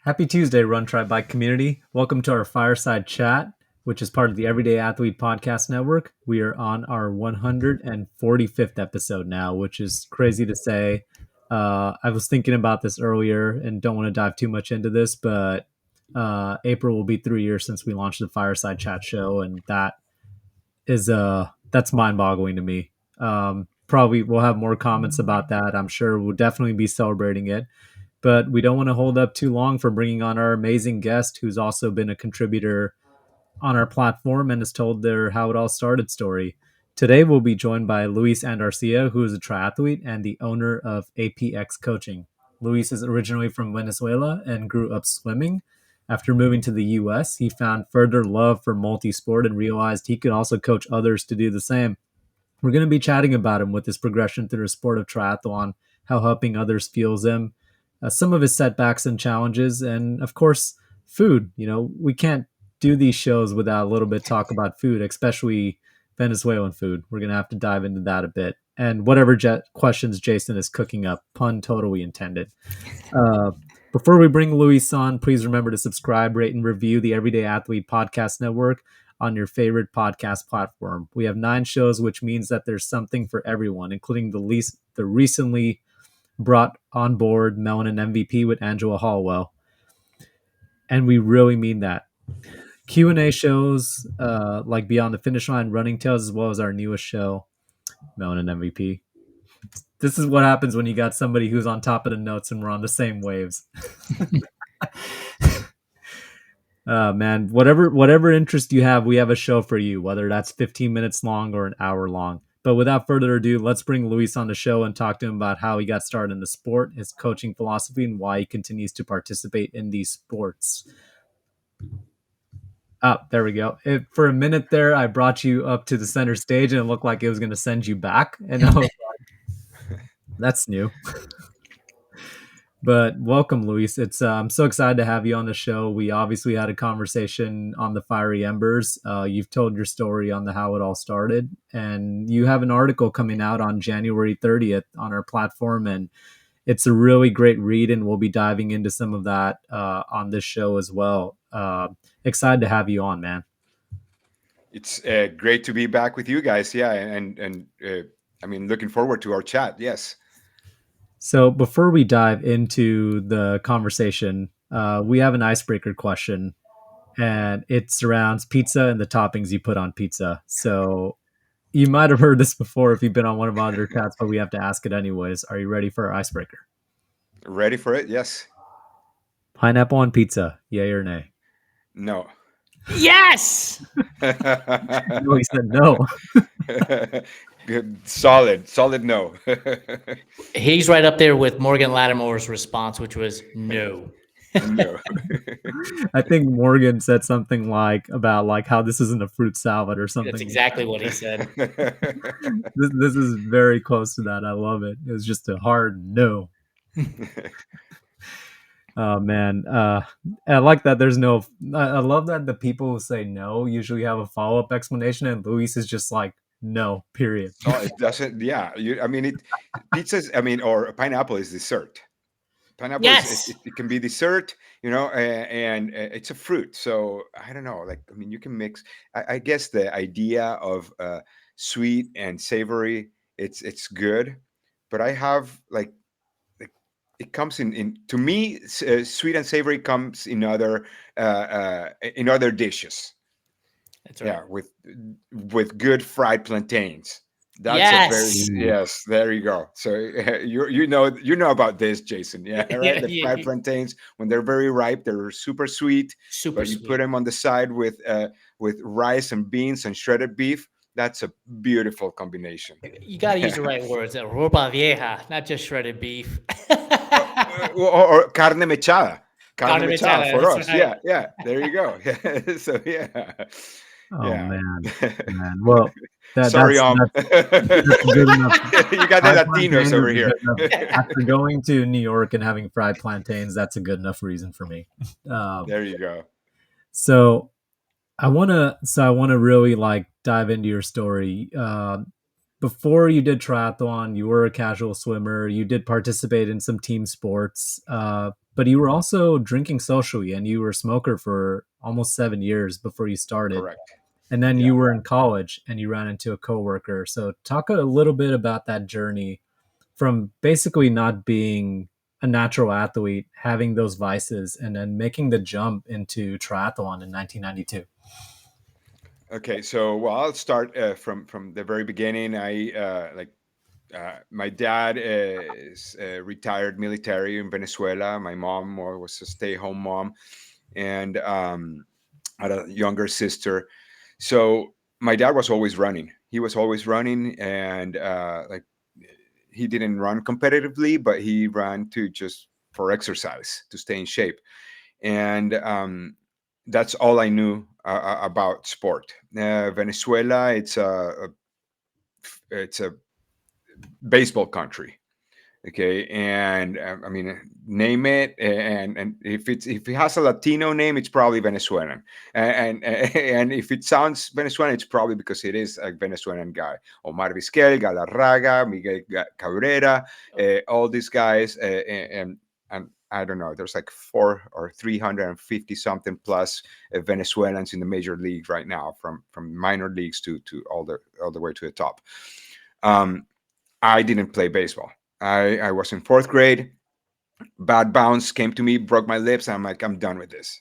Happy Tuesday, Run Try Bike community. Welcome to our Fireside chat, which is part of the Everyday Athlete Podcast Network. We are on our 145th episode now, which is crazy to say. I was thinking about this earlier and don't want to dive too much into this, but April will be 3 years since we launched the Fireside chat show, and that's mind-boggling to me. Probably we'll have more comments about that. I'm sure we'll definitely be celebrating it. But we don't want to hold up too long for bringing on our amazing guest, who's also been a contributor on our platform and has told their how it all started story. Today, we'll be joined by Luis Andarcia, who is a triathlete and the owner of APX Coaching. Luis is originally from Venezuela and grew up swimming. After moving to the US, he found further love for multisport and realized he could also coach others to do the same. We're going to be chatting about him with his progression through the sport of triathlon, how helping others fuels him, some of his setbacks and challenges, and of course, food. You know, we can't do these shows without a little bit talk about food, especially Venezuelan food. We're going to have to dive into that a bit. And whatever questions Jason is cooking up, pun totally intended. Before we bring Luis on, please remember to subscribe, rate, and review the Everyday Athlete Podcast Network on your favorite podcast platform. We have 9 shows, which means that there's something for everyone, including the recently brought on board Melanin MVP with Angela Hallwell. And we really mean that. Q&A shows like Beyond the Finish Line, Running Tales, as well as our newest show, Melanin MVP. This is what happens when you got somebody who's on top of the notes and we're on the same waves. Man, whatever interest you have, we have a show for you, whether that's 15 minutes long or an hour long. But without further ado, let's bring Luis on the show and talk to him about how he got started in the sport, his coaching philosophy, and why he continues to participate in these sports. There we go. For a minute there, I brought you up to the center stage and it looked like it was going to send you back. And I was like, that's new. But welcome, Luis. I'm so excited to have you on the show. We obviously had a conversation on the Fiery Embers. You've told your story on how it all started, and you have an article coming out on January 30th on our platform, and it's a really great read, and we'll be diving into some of that on this show as well. Excited to have you on, man. It's great to be back with you guys. Yeah, and I mean, looking forward to our chat. Yes. So before we dive into the conversation, we have an icebreaker question, and it surrounds pizza and the toppings you put on pizza. So you might have heard this before if you've been on one of our other chats, but we have to ask it anyways. Are you ready for our icebreaker? Ready for it? Yes. Pineapple on pizza, yay or nay? No. Yes! No, he said no. Good, solid no. He's right up there with Morgan Lattimore's response, which was no. No. I think Morgan said something about how this isn't a fruit salad or something. That's exactly what he said. This is very close to that. I love it. It was just a hard no. Oh man, I like that. There's no. I love that the people who say no usually have a follow-up explanation, and Luis is just like no. Period. Oh, it doesn't. Yeah, pizza. Or pineapple is dessert. Pineapple, yes, it can be dessert, and it's a fruit. So I don't know. You can mix. I guess the idea of sweet and savory, it's good, but I have it comes in to me, sweet and savory comes in other dishes. That's right. Yeah, with good fried plantains. That's yes. Yes, there you go. So you know about this, Jason. Yeah, right. The fried plantains, when they're very ripe, they're super sweet. But you put them on the side with rice and beans and shredded beef. That's a beautiful combination. You got to use the right words. Ropa vieja, not just shredded beef. or carne mechada. Carne mechada for us. Right. Yeah. There you go. So yeah. Oh man. Well, sorry, that's good enough. You got the Latinos over here. After going to New York and having fried plantains, that's a good enough reason for me. There you go. So I want to really dive into your story. Before you did triathlon, you were a casual swimmer. You did participate in some team sports. but you were also drinking socially, and you were a smoker for almost 7 years before you started. Correct. And then Yeah. you were in college and you ran into a coworker. So talk a little bit about that journey from basically not being a natural athlete, having those vices, and then making the jump into triathlon in 1992. Okay, so well, I'll start from the very beginning. My dad is retired military in Venezuela. My mom was a stay-home mom, and had a younger sister. So my dad was always running. He was always running, and like he didn't run competitively, but he ran to just for exercise to stay in shape. And that's all I knew about sport. Venezuela, it's a baseball country. Okay, and I mean, name it, and if it has a Latino name, it's probably Venezuelan, and if it sounds Venezuelan, it's probably because it is a Venezuelan guy. Omar Vizquel, Galarraga, Miguel Cabrera, all these guys, and I don't know. There's like 350 something plus Venezuelans in the major league right now, from minor leagues to all the way to the top. Um, I didn't play baseball. I was in fourth grade. Bad bounce came to me, broke my lips. I'm like, I'm done with this.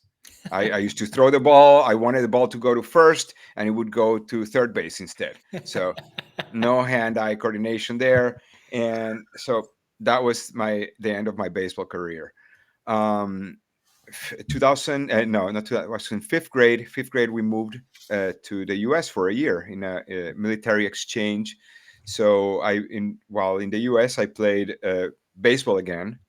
I used to throw the ball. I wanted the ball to go to first, and it would go to third base instead. So no hand-eye coordination there, and so that was the end of my baseball career. 2000, no, not 2000, I was in fifth grade. Fifth grade, we moved to the U.S. for a year in a military exchange. So while in the U.S., I played baseball again.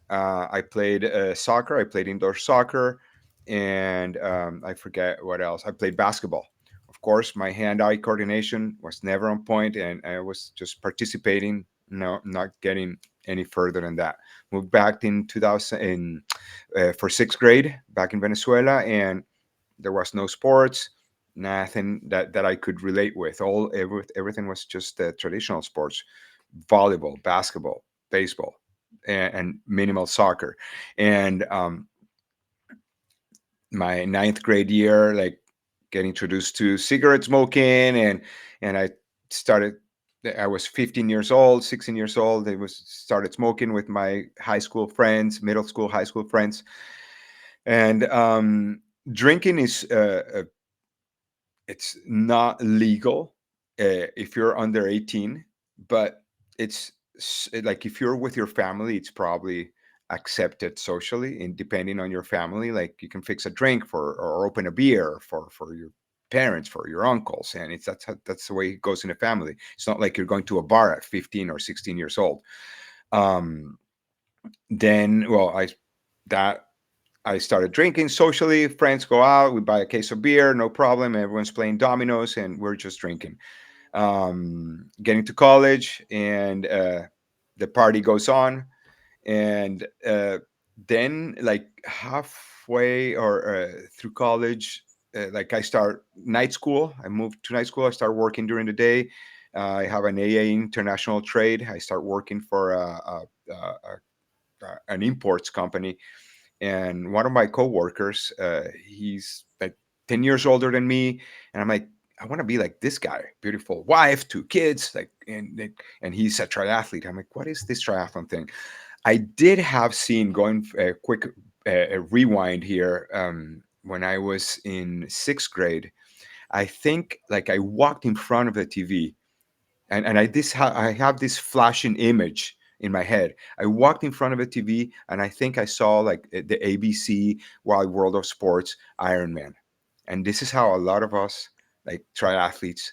I played soccer. I played indoor soccer, and I forget what else. I played basketball. Of course, my hand-eye coordination was never on point, and I was just participating, no, not getting any further than that. Moved back in 2000 for sixth grade back in Venezuela, and there was no sports, nothing that I could relate with. Everything was just traditional sports: volleyball, basketball, baseball, and minimal soccer. And my ninth grade year, like, get introduced to cigarette smoking, and I started. I was 15 years old, 16 years old. I was started smoking with my high school friends, middle school, high school friends, and drinking is it's not legal if you're under 18, but like if you're with your family, it's probably accepted socially, and depending on your family, like you can fix a drink for or open a beer for your parents, for your uncles, and that's the way it goes in a family. It's not like you're going to a bar at 15 or 16 years old. um then well that I started drinking socially. Friends go out, we buy a case of beer, no problem. Everyone's playing dominoes, and we're just drinking. Getting to college, and the party goes on, and then like halfway or through college, like I start night school. I moved to night school. I start working during the day. I have an AA international trade. I start working for an imports company, and one of my coworkers, he's like 10 years older than me, and I'm like, I want to be like this guy, beautiful wife, two kids, like, and he's a triathlete. I'm like, what is this triathlon thing? I did have seen, going quick rewind here, when I was in sixth grade. I think like I walked in front of the TV, and I have this flashing image in my head. I walked in front of a TV, and I think I saw like the ABC Wide World of Sports Iron Man, and this is how a lot of us, like triathletes,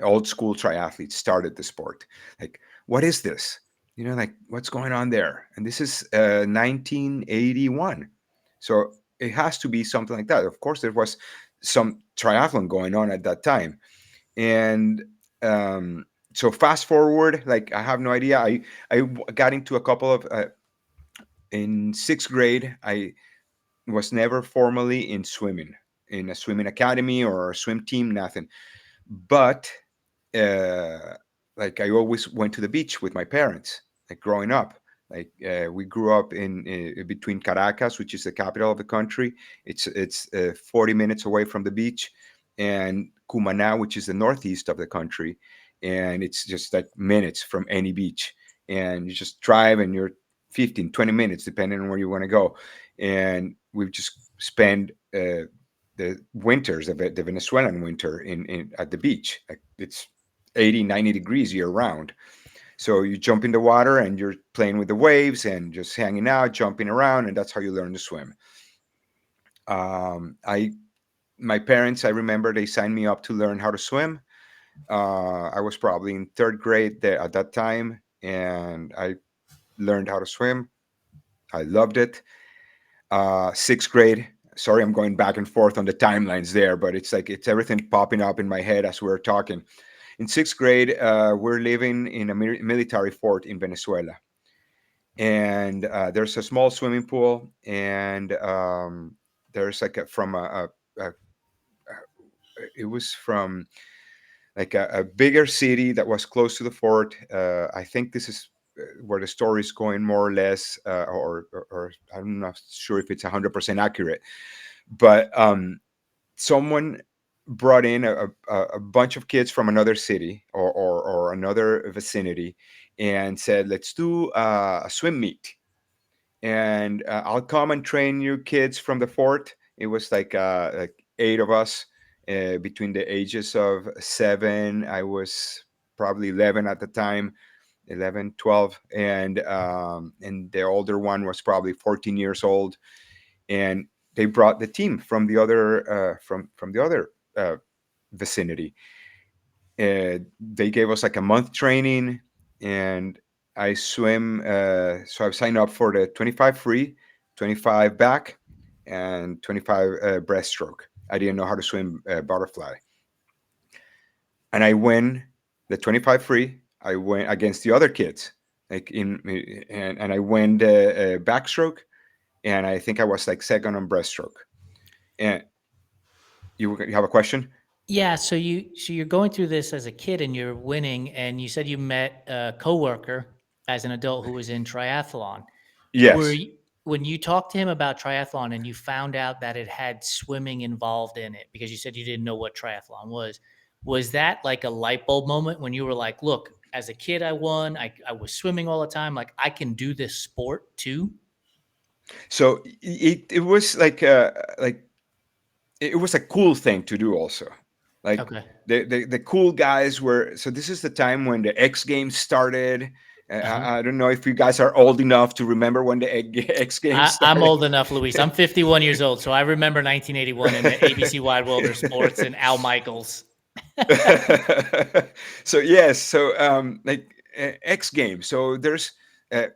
old school triathletes, started the sport. Like, what is this? Like, what's going on there? And this is 1981, so it has to be something like that. Of course, there was some triathlon going on at that time, and um, so fast forward, like, I have no idea. Got into a couple of in sixth grade. I was never formally in swimming, in a swimming academy or a swim team, nothing. But uh, like, I always went to the beach with my parents, like growing up. Like we grew up in between Caracas, which is the capital of the country. It's 40 minutes away from the beach, and Cumaná, which is the northeast of the country, and it's just like minutes from any beach. And you just drive, and you're 15, 20 minutes, depending on where you want to go. And we've just spent the winters of it, the Venezuelan winter in at the beach. Like it's 80, 90 degrees year round. So you jump in the water and you're playing with the waves and just hanging out, jumping around, and that's how you learn to swim. I My parents, I remember they signed me up to learn how to swim. I was probably in third grade there at that time, and I learned how to swim. I loved it. Sixth grade. Sorry, I'm going back and forth on the timelines there, but it's like it's everything popping up in my head as we're talking. In sixth grade, we're living in a military fort in Venezuela, and there's a small swimming pool, and there's like from it was from like a bigger city that was close to the fort. I think this is where the story is going more or less, or I'm not sure if it's 100% accurate, but someone brought in a bunch of kids from another city or another vicinity and said, let's do a swim meet, and I'll come and train you kids from the fort. It was like eight of us between the ages of 7. I was probably 11 at the time, 11, 12, and the older one was probably 14 years old. And they brought the team from the other from the other vicinity. They gave us like a month training, and I swim. So I've signed up for the 25 free, 25 back, and 25 breaststroke. I didn't know how to swim butterfly, and I win the 25 free. I went against the other kids, like and I win the backstroke, and I think I was like second on breaststroke. And you have a question? Yeah, so you're going through this as a kid and you're winning, and you said you met a coworker as an adult who was in triathlon. Were Yes. you, when you talked to him about triathlon and you found out that it had swimming involved in it, because you said you didn't know what triathlon was that like a light bulb moment when you were like, look, as a kid I won, I was swimming all the time, like I can do this sport too? So it was like it was a cool thing to do also. Like Okay. the cool guys were. So this is the time when the X Games started. Uh-huh. I don't know if you guys are old enough to remember when the X Games I'm started. old enough, Luis. I'm 51 years old, so I remember 1981 and the ABC Wide World of Sports and Al Michaels. So yes, so like X Games. So there's uh,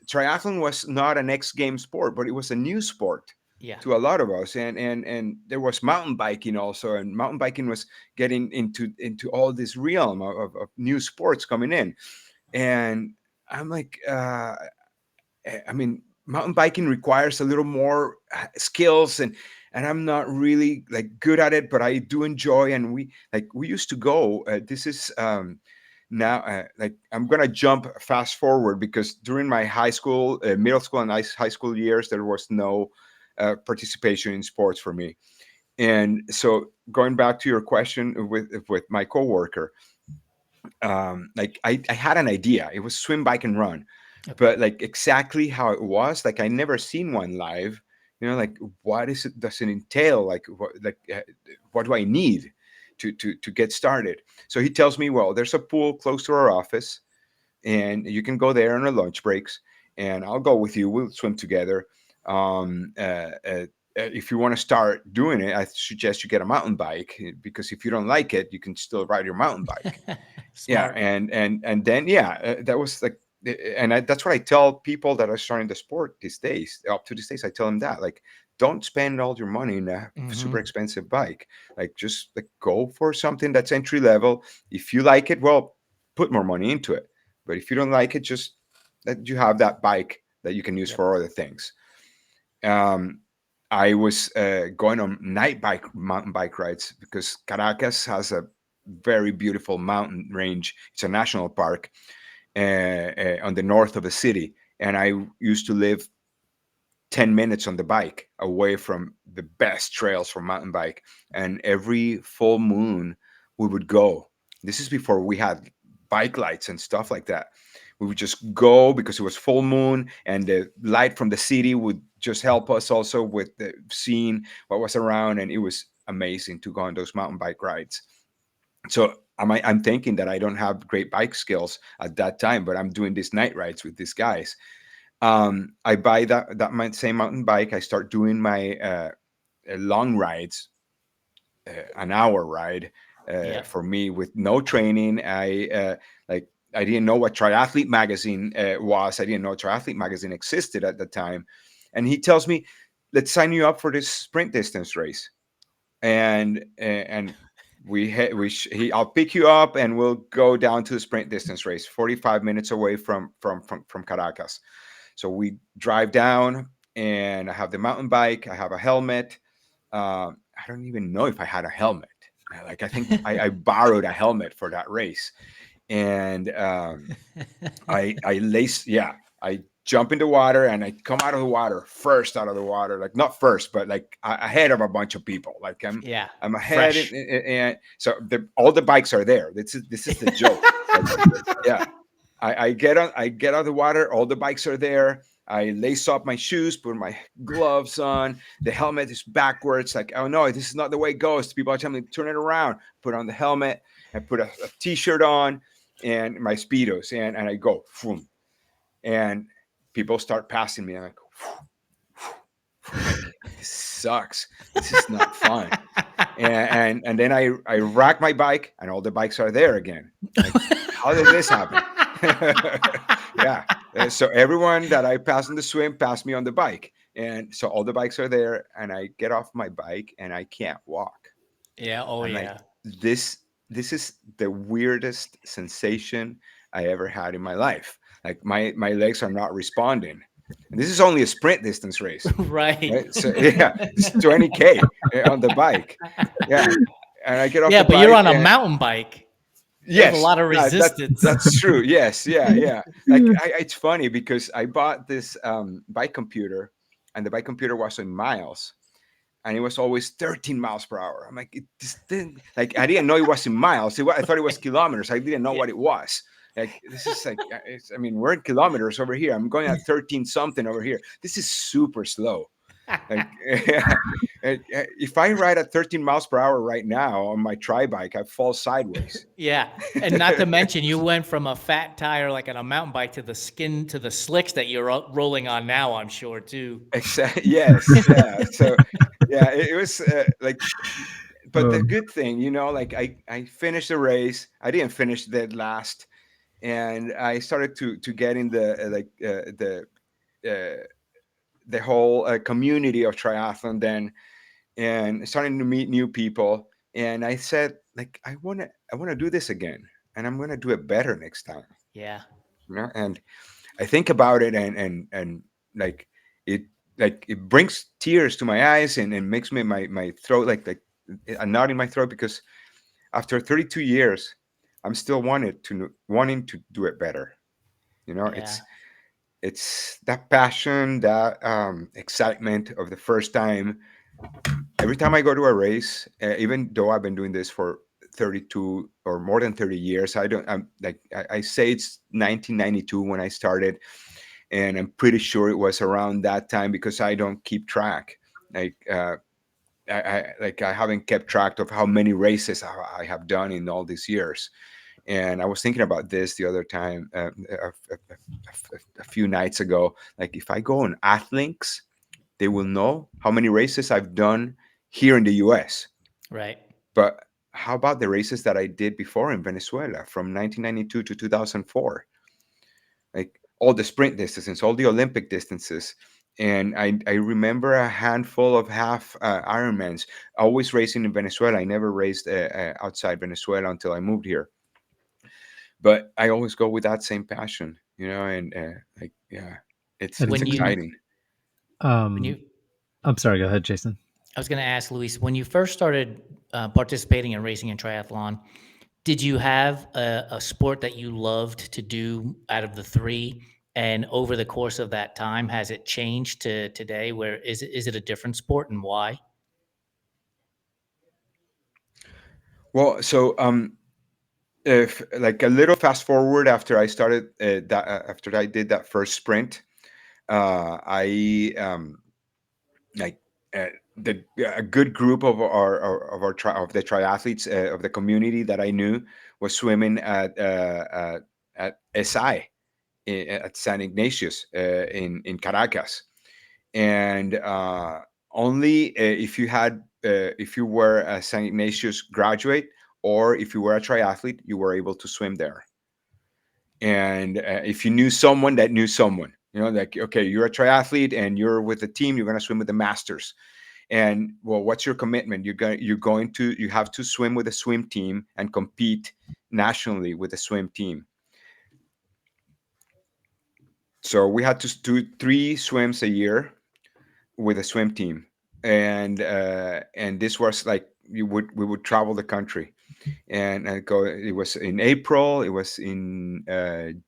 triathlon was not an X game sport, but it was a new sport Yeah. to a lot of us, and there was mountain biking also, and mountain biking was getting into all this realm of new sports coming in, and I'm like, I mean, mountain biking requires a little more skills, and I'm not really like good at it, but I do enjoy. And we used to go. This is now like I'm gonna jump fast forward because during my high school, middle school, and high school years, there was no participation in sports for me. And so going back to your question with my coworker, like I had an idea. It was swim, bike, and run, Okay. but like exactly how it was, like I never seen one live. You know, like what is it? Does it entail? What do I need to get started? So he tells me, well, there's a pool close to our office, and you can go there on our lunch breaks, and I'll go with you. We'll swim together. Um, uh, uh, if you want to start doing it, I suggest you get a mountain bike because if you don't like it, you can still ride your mountain bike. Yeah, Smart. and then yeah, that was like, that's what I tell people that are starting the sport these days. Up to these days, I tell them that, like, don't spend all your money in a super Hmm. expensive bike. Like, just like go for something that's entry level. If you like it, well, put more money into it. But if you don't like it, just that you have that bike that you can use Yep. for other things. Um, I was going on mountain bike rides because Caracas has a very beautiful mountain range. It's a national park, on the north of the city, and I used to live 10 minutes on the bike away from the best trails for mountain bike. And every full moon, we would go. This is before we had bike lights and stuff like that. We would just go because it was full moon, and the light from the city would just help us also with the seeing what was around. And it was amazing to go on those mountain bike rides. So I'm thinking that I don't have great bike skills at that time, but I'm doing these night rides with these guys. I buy that same mountain bike. I start doing my long rides, an hour ride Yep. for me with no training. I didn't know what Triathlete magazine was. I didn't know Triathlete magazine existed at the time. And he tells me, "Let's sign you up for this sprint distance race." And I'll pick you up and we'll go down to the sprint distance race, 45 minutes away from Caracas. So we drive down, and I have the mountain bike. I have a helmet. I don't even know if I had a helmet. Like, I think I borrowed a helmet for that race, and I lace. Yeah, I jump in the water, and I come out of the water first, out of the water, like not first, but like ahead of a bunch of people. Like Yeah. I'm ahead, Fresh. and so all the bikes are there. This is the joke. Like, yeah, I get out of the water, all the bikes are there. I lace up my shoes, put my gloves on. The helmet is backwards. Like, oh no, this is not the way it goes. People are telling me turn it around. Put on the helmet. I put a t-shirt on and my speedos, and I go, boom, and people start passing me. I'm like, like, this sucks. This is not fun. And then I rack my bike, and all the bikes are there again. Like, how did this happen? Yeah. So everyone that I pass in the swim passed me on the bike, and so all the bikes are there, and I get off my bike and I can't walk. Yeah. Oh, I'm like, yeah. this this is the weirdest sensation I ever had in my life. Like, my legs are not responding, and this is only a sprint distance race, Right. right? So yeah, it's 20K on the bike. Yeah, and I get off Yeah, the but you're bike, on a and mountain bike. There's a yes, lot of resistance. that's true. Yes, yeah, yeah. Like, it's funny because I bought this bike computer, and the bike computer was in miles, and it was always 13 miles per hour. I'm like, this thing, like, I didn't know it was in miles. I thought it was kilometers. I didn't know Yeah. what it was. Like, this is like, I mean, we're in kilometers over here. I'm going at 13 something over here. This is super slow. Like, if I ride at 13 miles per hour right now on my tri bike, I fall sideways. Yeah. And not to mention, you went from a fat tire like on a mountain bike to the slicks that you're rolling on now, I'm sure, too. Exactly. Yes. Yeah. So, yeah, it was like, but the Um, good thing, like, I finished the race. I didn't finish dead last, and I started to get in uh, the whole community of triathlon then, and starting to meet new people. And I said, like, I want to do this again, and I'm going to do it better next time. Yeah. And I think about it, and like, it it brings tears to my eyes, and makes me my throat, like a knot in my throat, because after 32 years, I'm still wanting to do it better. Yeah. It's that passion, that excitement of the first time. Every time I go to a race, even though I've been doing this for 32 or more than 30 years, I'm like, I say it's 1992 when I started, and I'm pretty sure it was around that time because I don't keep track. Like, I haven't kept track of how many races I have done in all these years. And I was thinking about this the other time, a few nights ago. Like, if I go on Athlinks, they will know how many races I've done here in the US. Right. But how about the races that I did before in Venezuela from 1992 to 2004? Like, all the sprint distances, all the Olympic distances. And I remember a handful of half Ironmans, always racing in Venezuela. I never raced outside Venezuela until I moved here. But I always go with that same passion, and like, yeah, it's When and you, exciting. when um, you, I'm sorry. Go ahead, Jason. I was going to ask Luis, when you first started participating in racing and triathlon, Did you have a sport that you loved to do out of the three? And over the course of that time, has it changed to today? Where is it a different sport and why? Well, so if like a little fast forward after I started after I did that first sprint, I like the a good group of of the triathletes of the community that I knew was swimming at SI at San Ignatius in Caracas, and only if you had if you were a San Ignatius graduate or if you were a triathlete, you were able to swim there. And if you knew someone that knew someone, you know, like okay, you're a triathlete and you're with a team, you're going to swim with the masters. And well, what's your commitment? You have to swim with a swim team and compete nationally with a swim team. So we had to do 3 swims a year with a swim team, and this was like we would travel the country and go. It was in April, it was in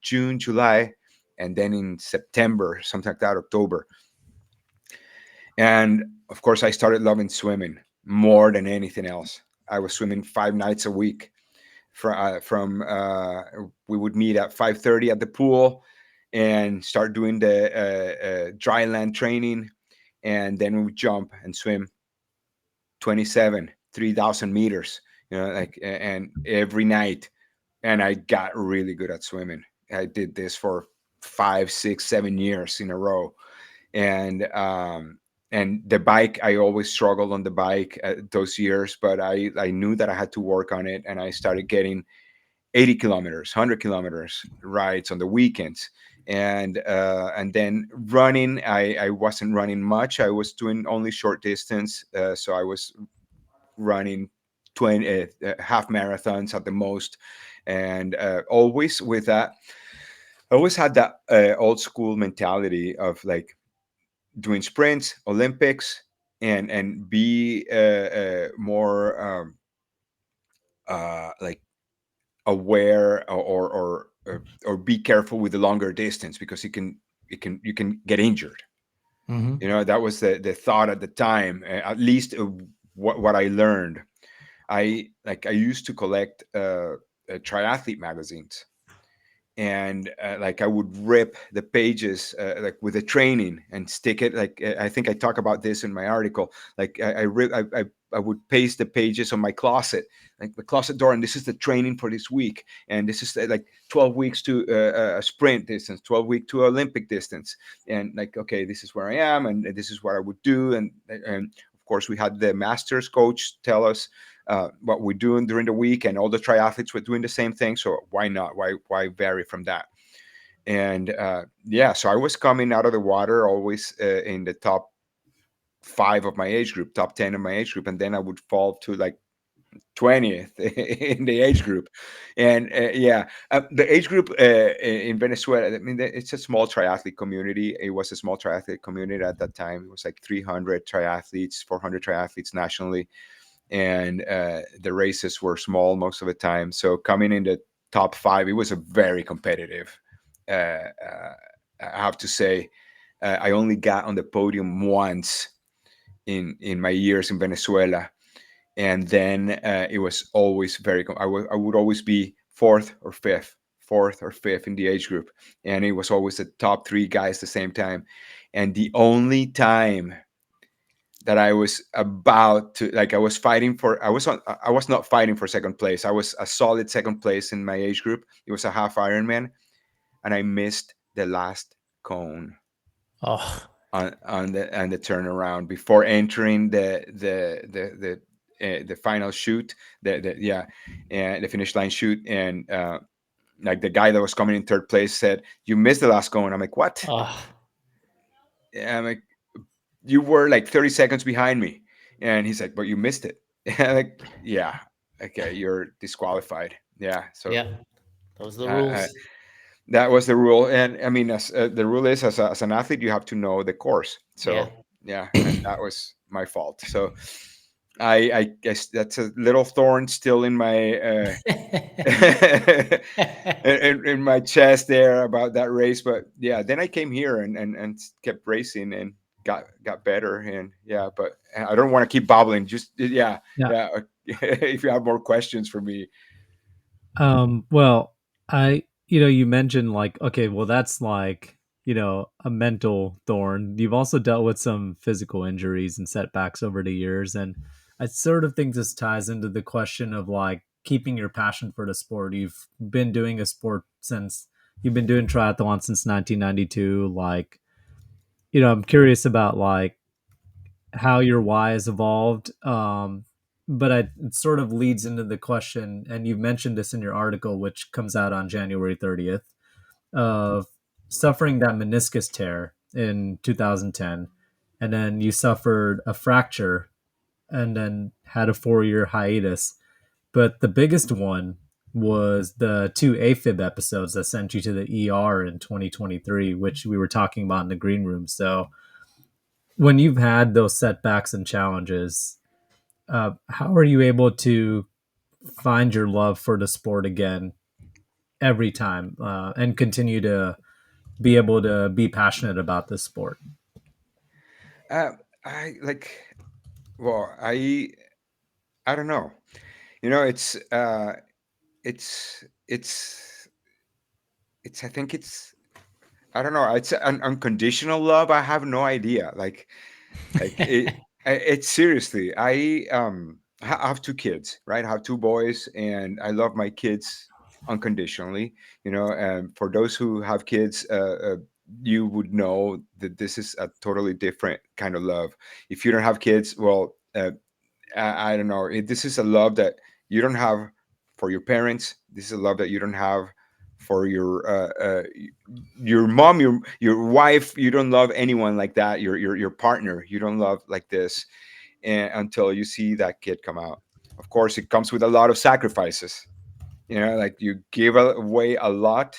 June, July, and then in September, something like that, October. And of course, I started loving swimming more than anything else. I was swimming 5 nights a week. We would meet at 5:30 at the pool and start doing the dry land training, and then we would jump and swim 27, 3,000 meters. You know, like and every night, and I got really good at swimming. I did this for 5, 6, 7 years in a row, and the bike, I always struggled on the bike those years, but I knew that I had to work on it, and I started getting 80 kilometers, 100 kilometers rides on the weekends. And then running, I wasn't running much. I was doing only short distance, so I was running 20 half marathons at the most, and always with that, I always had that old school mentality of like doing sprints, Olympics, and be more like aware or be careful with the longer distance because you can get injured. Hmm. You know, that was the thought at the time. At least what I learned. I used to collect triathlete magazines, and like I would rip the pages like with the training and stick it. Like I think I talk about this in my article. Like I would paste the pages on my closet, like the closet door, and this is the training for this week, and this is like 12 weeks to a sprint distance, 12 week to Olympic distance, and like okay, this is where I am, and this is what I would do, and of course we had the masters coach tell us what we're doing during the week, and all the triathletes were doing the same thing. So why not? Why vary from that? And yeah, so I was coming out of the water always in the top 5 of my age group, top 10 of my age group, and then I would fall to like 20th in the age group. And yeah, the age group in Venezuela, I mean, it's a small triathlete community. It was a small triathlete community at that time. It was like 300 triathletes, 400 triathletes nationally, and the races were small most of the time. So coming in the top 5, it was a very competitive. I have to say, I only got on the podium once in my years in Venezuela, and then it was always I would always be fourth or fifth in the age group, and it was always the top 3 guys the same time. And the only time that I was about to like I was not fighting for second place. I was a solid second place in my age group. It was a half Ironman, and I missed the last cone Oh, on the turnaround before entering the final shoot, the yeah, and the finish line shoot. And like the guy that was coming in third place said, "You missed the last cone." I'm like, "What?" oh, Yeah, I'm like, "You were like 30 seconds behind me," and he's like, "But you missed it." Like, yeah, okay, you're disqualified. Yeah, so yeah. Those are the uh, rules. that was the rule. And I mean, as the rule is, as an athlete, you have to know the course. Yeah. So yeah, and that was my fault. So I guess that's a little thorn still in my in my chest there about that race. But yeah, then I came here and kept racing and got better. And yeah, but I don't want to keep babbling. Just yeah, Yeah. yeah. If you have more questions for me, Well, you mentioned like, okay, well, that's like, a mental thorn. You've also dealt with some physical injuries and setbacks over the years. And I sort of think this ties into the question of like keeping your passion for the sport. You've been doing triathlon since 1992. Like, I'm curious about like how your why has evolved. It sort of leads into the question, and you've mentioned this in your article, which comes out on January 30th, of suffering that meniscus tear in 2010. And then you suffered a fracture and then had a 4-year hiatus. But the biggest one was the two AFIB episodes that sent you to the ER in 2023, which we were talking about in the green room. So when you've had those setbacks and challenges, how are you able to find your love for the sport again every time and continue to be able to be passionate about this sport? uh, I like. Well, I don't know. You know, it's it's it's. I think it's. I don't know. It's an unconditional love. I have no idea. Like it's seriously. I have two kids, right? I have two boys, and I love my kids unconditionally. You know, and for those who have kids, you would know that this is a totally different kind of love. If you don't have kids, well, I don't know. This is a love that you don't have for your parents. This is a love that you don't have for your mom, your wife. You don't love anyone like that. Your partner. You don't love like this, and until you see that kid come out. Of course, it comes with a lot of sacrifices. You know, like you give away a lot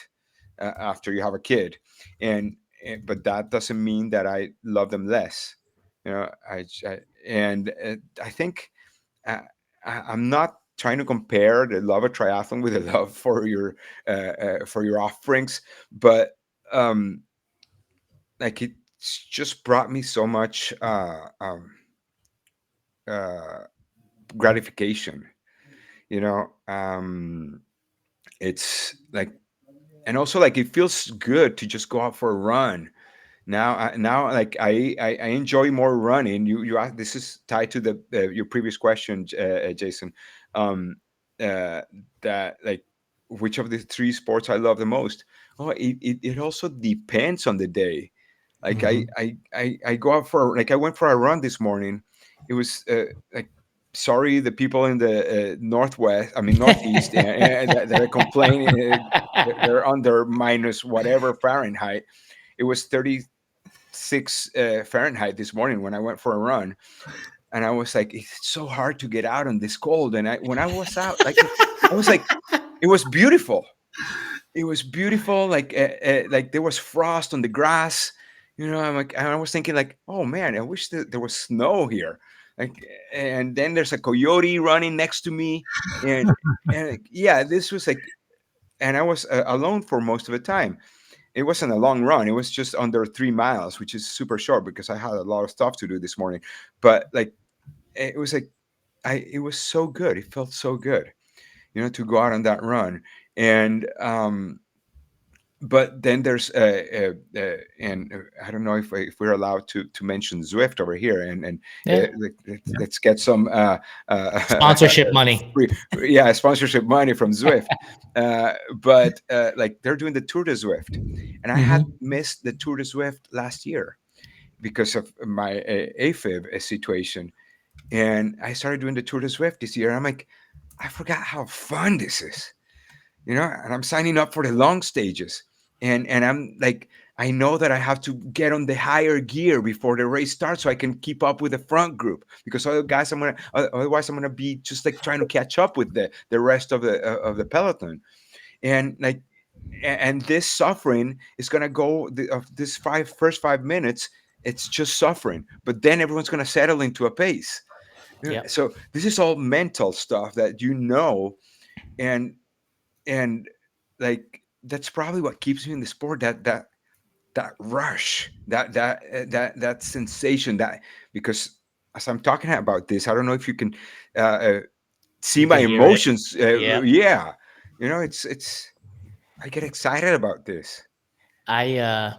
after you have a kid, but that doesn't mean that I love them less. You know, and I think uh, I'm not trying to compare the love of triathlon with the love for your offerings, but um, like it's just brought me so much uh, gratification. You know, it's like, and also like it feels good to just go out for a run. Now, like I enjoy more running. This is tied to the your previous question, Jason. Um, uh, that like which of the three sports I love the most? Oh, it also depends on the day. Like Mm-hmm. I go out for like I went for a run this morning. It was like sorry the people in the northwest, I mean northeast, that are complaining. They're under minus whatever Fahrenheit. It was 36 Fahrenheit this morning when I went for a run, and I was like, it's so hard to get out on this cold. And when I was out, I was like, it was beautiful. It was beautiful. Like there was frost on the grass. You know, I'm like, and I was thinking like, oh man, I wish that there was snow here. Like, and then there's a coyote running next to me, and yeah, this was like, and I was alone for most of the time. It wasn't a long run. It was just under 3 miles, which is super short because I had a lot of stuff to do this morning. But like, it was like, it was so good. It felt so good, you know, to go out on that run. And but then there's and I don't know if we're allowed to mention Zwift over here, and Yeah. Yeah. let's get some Sponsorship money. yeah, sponsorship money from Zwift. But like they're doing the Tour de Zwift, and I had Hmm. missed the Tour de Zwift last year because of my AFib situation, and I started doing the Tour de Zwift this year. I'm like, I forgot how fun this is, you know, and I'm signing up for the long stages. And I'm like, I know that I have to get on the higher gear before the race starts so I can keep up with the front group, because otherwise I'm gonna be just like trying to catch up with the rest of the peloton. And like, and this suffering is gonna go of this first 5 minutes. It's just suffering, but then everyone's gonna settle into a pace. Yep. So this is all mental stuff that and and like that's probably what keeps me in the sport. That rush, that sensation, that because as I'm talking about this, I don't know if you can uh, see You my can hear it. emotions. Yep. Yeah, it's I get excited about this. I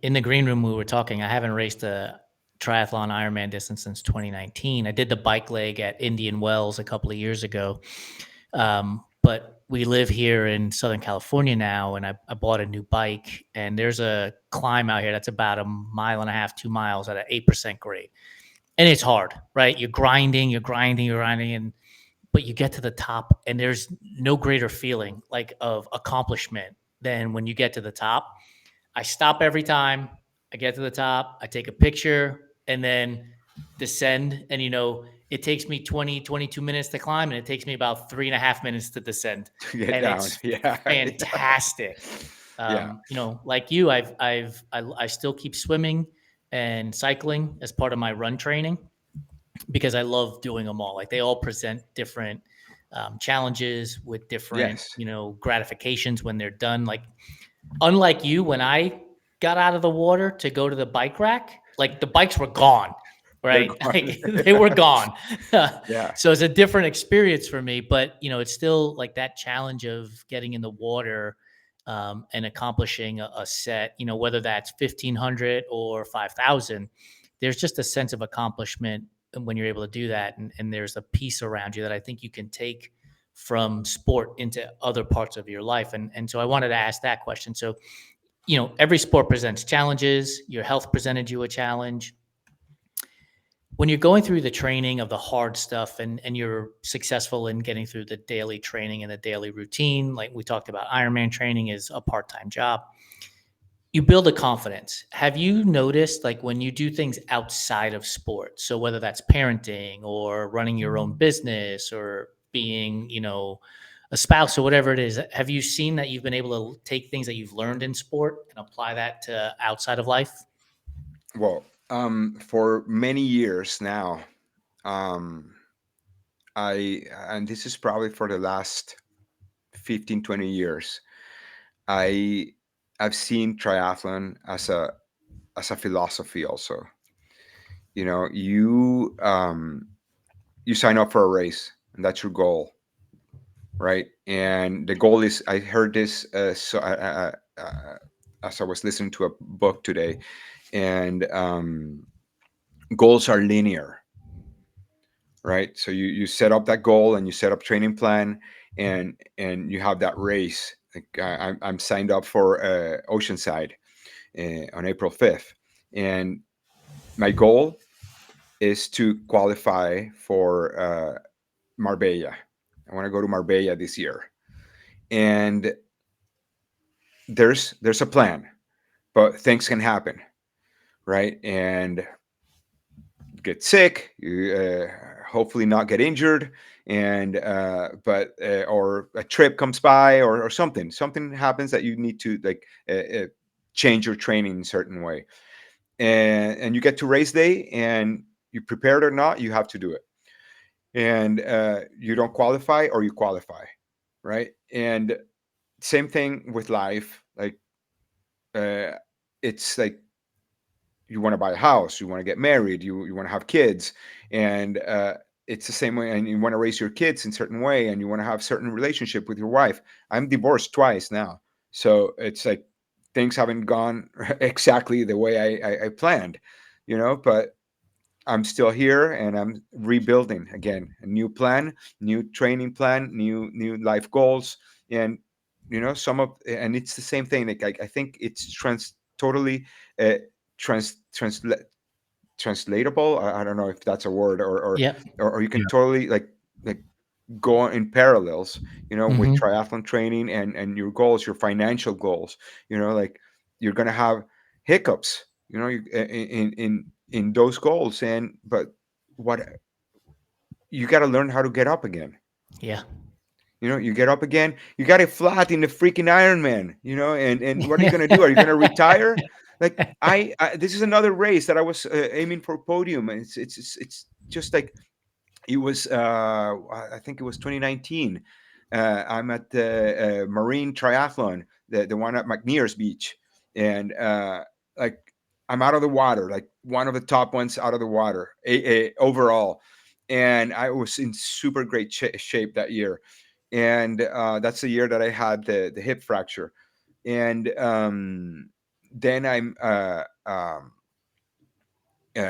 in the green room we were talking. I haven't raced a triathlon Ironman distance since 2019. I did the bike leg at Indian Wells a couple of years ago, but we live here in Southern California now, and I bought a new bike. And there's a climb out here that's about a mile and a half, 2 miles at an 8% grade, and it's hard, right? You're grinding, and but you get to the top, and there's no greater feeling like of accomplishment than when you get to the top. I stop every time I get to the top. I take a picture and then descend. And, it takes me 20, 22 minutes to climb, and it takes me about 3.5 minutes to descend. To get And down. it's Yeah. fantastic. Yeah. Like you, I still keep swimming and cycling as part of my run training because I love doing them all. Like they all present different challenges with different, Yes. gratifications when they're done. Like unlike you, when I got out of the water to go to the bike rack, like the bikes were gone, They're right? gone. Like they were gone. Yeah. So it's a different experience for me, but it's still like that challenge of getting in the water and accomplishing a set, whether that's 1,500 or 5,000. There's just a sense of accomplishment when you're able to do that, and there's a peace around you that I think you can take from sport into other parts of your life. And so I wanted to ask that question. So, every sport presents challenges. Your health presented you a challenge. When you're going through the training of the hard stuff and you're successful in getting through the daily training and the daily routine, like we talked about, Ironman training is a part-time job. You build a confidence. Have you noticed, like, when you do things outside of sport, so whether that's parenting or running your own business or being, a spouse or whatever it is, have you seen that you've been able to take things that you've learned in sport and apply that to outside of life? Well, for many years now, um, and this is probably for the last 15, 20 years, I I've seen triathlon as a philosophy also. You sign up for a race, and that's your goal, right? And the goal is, I heard this as I was listening to a book today, and goals are linear, right? So you set up that goal and you set up training plan, and you have that race. Like I'm signed up for Oceanside on April 5th, and my goal is to qualify for Marbella. I want to go to Marbella this year, and there's a plan, but things can happen, right? And get sick, you hopefully not get injured, and but or a trip comes by, or something happens that you need to like change your training in a certain way, and you get to race day, and you prepared or not, you have to do it, and you don't qualify or you qualify, right? And same thing with life, like uh, it's like you want to buy a house, you want to get married, you want to have kids, and it's the same way, and you want to raise your kids in a certain way, and you want to have certain relationship with your wife. I'm divorced twice now, so it's like things haven't gone exactly the way I planned, but I'm still here, and I'm rebuilding again, a new plan, new training plan, new life goals, and and it's the same thing. Like I think it's totally uh, trans transla- translatable. I don't know if that's a word, Yep. or you can Yeah. totally like go on in parallels, with Hmm. triathlon training and your goals, your financial goals. Like you're gonna have hiccups, in those goals, but what you got to learn how to get up again. Yeah. You get up again. You got it flat in the freaking Ironman. And what are you gonna do? Are you gonna retire? Like this is another race that I was aiming for podium, and it's just like it was I think it was 2019. I'm at the Marine Triathlon, the one at McNear's Beach, and like I'm out of the water, like one of the top ones out of the water overall, and I was in super great shape that year, and that's the year that I had the hip fracture, and then I'm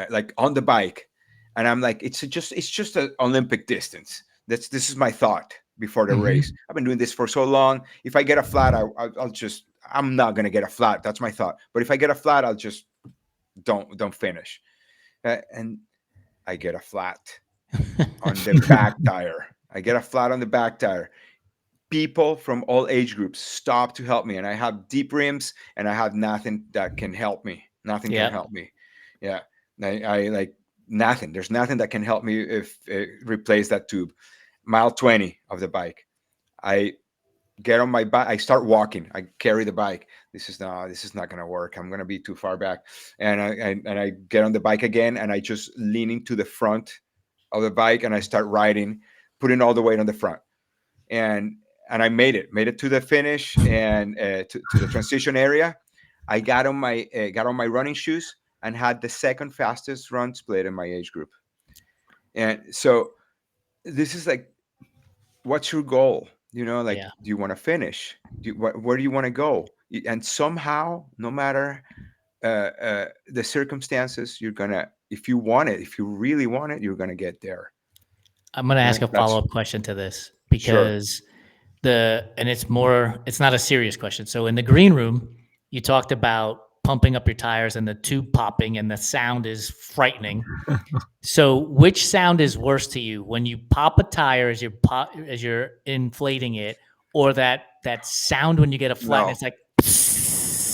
like on the bike, and I'm like, it's just an Olympic distance. This is my thought before the race. Mhm. I've been doing this for so long. If I get a flat, I'll just, I'm not gonna get a flat. That's my thought. But if I get a flat, I'll just don't finish. And I get a flat on the back tire. I get a flat on the back tire. People from all age groups stop to help me, and I have deep rims, and I have nothing that can help me. Nothing can Yep. help me. Yeah, I like nothing. There's nothing that can help me if replace that tube. Mile 20 of the bike. I get on my bike. I start walking. I carry the bike. This is not gonna work. I'm gonna be too far back. And I get on the bike again, and I just lean into the front of the bike, and I start riding, putting all the weight on the front, and I made it to the finish, and to the transition area. I got on my running shoes, and had the second fastest run split in my age group. And so this is like, what's your goal? Like, Yeah. do you want to finish? Where do you want to go? And somehow, no matter the circumstances, you're gonna, if you want it, if you really want it, you're gonna get there. I'm going to ask a That's follow-up question to this sure. because it's not a serious question. So in the green room, you talked about pumping up your tires and the tube popping and the sound is frightening. So which sound is worse to you, when you pop a tire as you're inflating it, or that sound when you get a flat and No, it's like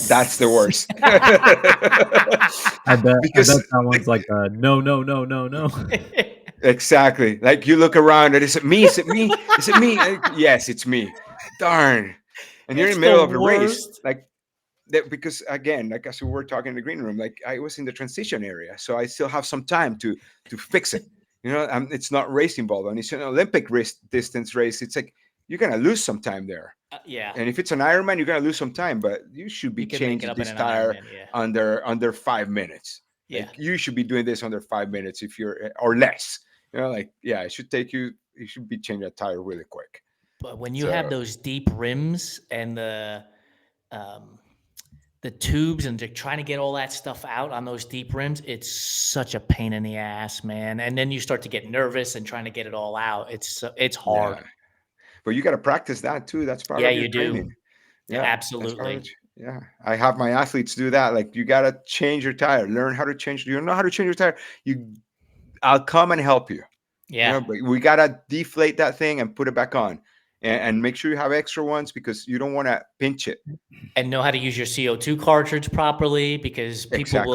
that's the worst. I Because bet that the, one's like, no, no, no, no, no. exactly, like you look around, and is it me? Is it me? Is it me? Yes, it's me. Darn. And you're in it's the the middle of a race, worst. like that, because again, like as we were talking in the green room, like I was in the transition area, so I still have some time to fix it. It's not racing ball, and it's an Olympic race, distance race. It's like you're gonna lose some time there. Yeah, And if it's an Ironman, you're gonna lose some time, but you should be you can make it changing up in this an tire Ironman. Yeah, under 5 minutes. yeah. Like you should be doing this under 5 minutes, if you're, or less. Like, yeah, it should take you. You should be changing a tire really quick. But when you have So those deep rims and um, the tubes and they're trying to get all that stuff out on those deep rims, it's such a pain in the ass, man. And then you start to get nervous and trying to get it all out. It's yeah, hard. but you got to practice that too. That's part Yeah, of your you do. training. Yeah, Yeah, that's part of it. absolutely. Yeah, I have my athletes do that. Like, you got to change your tire. Learn how to change. You don't know how to change your tire. I'll come and help you. Yeah, But we gotta deflate that thing and put it back on, and make sure you have extra ones, because you don't want to pinch it. and know how to use your CO2 cartridge properly, because people Exactly.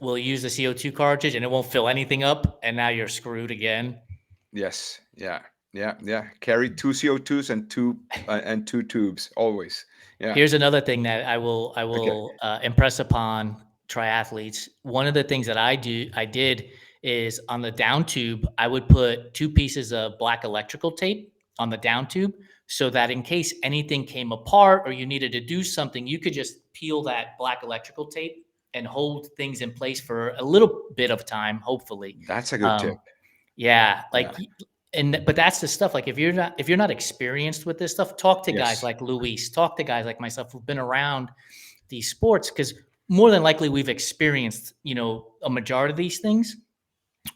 will use the CO2 cartridge and it won't fill anything up, and now you're screwed again. Yes. Yeah. Yeah. Yeah. Carry two CO2s and two tubes always. Yeah. Here's another thing that I Okay. will impress upon triathletes. One of the things that I did is on the down tube, I would put two pieces of black electrical tape on the down tube, so that in case anything came apart or you needed to do something, you could just peel that black electrical tape and hold things in place for a little bit of time, hopefully. That's a good tip. Um, yeah, Yeah. but that's the stuff. Like if you're not experienced with this stuff, talk to guys Yes. like Luis, talk to guys like myself who've been around these sports, because more than likely we've experienced, a majority of these things,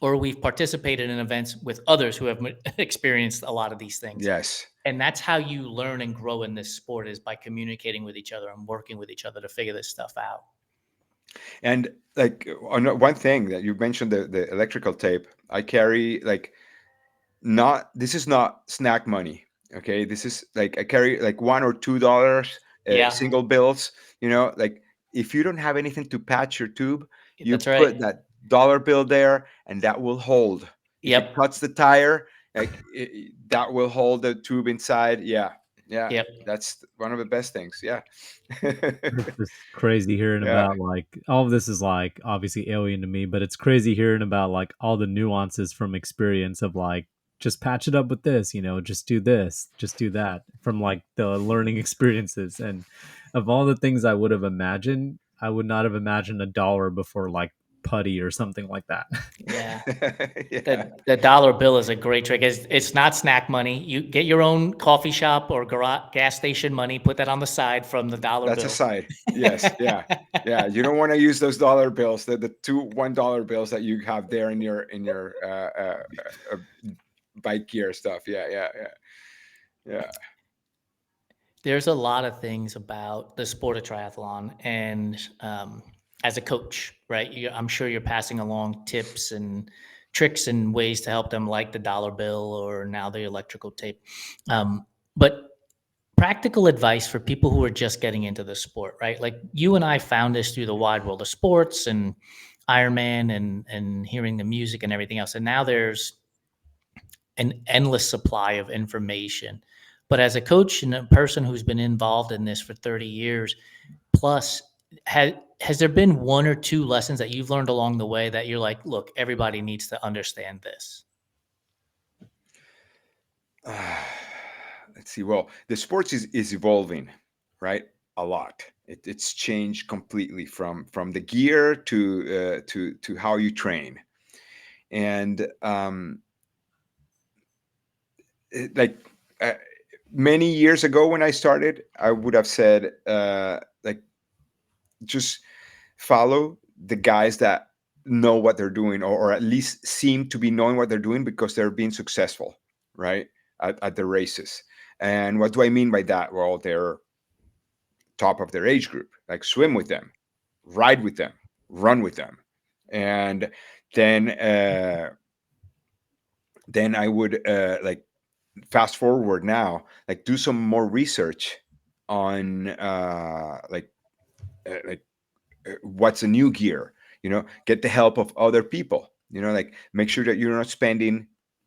or we've participated in events with others who have experienced a lot of these things. Yes. And that's how you learn and grow in this sport, is by communicating with each other and working with each other to figure this stuff out. And like, on one thing that you mentioned, the electrical tape, I carry, like, not, this is not snack money. Okay, this is like, I carry like $1 or $2 Yeah, single bills. Like, if you don't have anything to patch your tube, you that's right. put that dollar bill there, and that will hold. If it Yep. cuts the tire, like, that will hold the tube inside. Yeah. Yeah, Yep. that's one of the best things. Yeah. It's just crazy hearing Yeah. about like all of this is like obviously alien to me, but it's crazy hearing about like all the nuances from experience of like just patch it up with this, just do this, just do that from like the learning experiences. And of all the things I would have imagined, I would not have imagined a dollar before like putty or something like that. Yeah. Yeah. The dollar bill is a great trick. It's not snack money. You get your own coffee shop or gas station money, put that on the side from the dollar That's a bill. side. Yes. Yeah. Yeah. You don't want to use those dollar bills, the two $1 bills that you have there in your bike gear stuff. Yeah. Yeah. Yeah. Yeah. There's a lot of things about the sport of triathlon, and as a coach, right? I'm sure you're passing along tips and tricks and ways to help them, like the dollar bill or now the electrical tape. But practical advice for people who are just getting into the sport, right? Like you and I found this through the wide world of sports and Ironman and hearing the music and everything else. And now there's an endless supply of information. But as a coach and a person who's been involved in this for 30 years plus, has there been one or two lessons that you've learned along the way that you're like, look, everybody needs to understand this? Let's see. Well, the sports is evolving, right? A lot. It's changed completely from the gear to how you train, and like uh, many years ago when I started, I would have said like just follow the guys that know what they're doing, or at least seem to be knowing what they're doing because they're being successful, right, at the races. And what do I mean by that? Well, they're top of their age group, like swim with them, ride with them, run with them. And then I would like fast forward now, like do some more research on like what's a new gear, get the help of other people, like make sure that you're not spending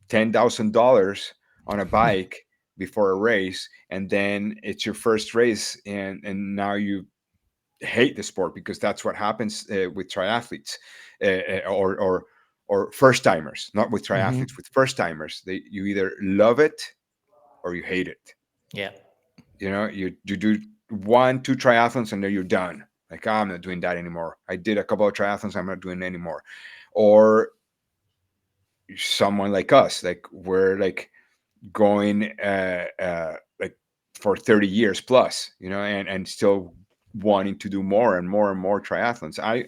$10,000 on a bike before a race, and then it's your first race, and now you hate the sport, because that's what happens with triathletes, or first timers, not with Mm-hmm. triathletes, with first timers. You either love it or you hate it. Yeah. You do one, two triathlons, and then you're done. Like, oh, I'm not doing that anymore. I did a couple of triathlons, I'm not doing it anymore. Or someone like us, like we're like going like for 30 years plus, and still wanting to do more and more and more triathlons. I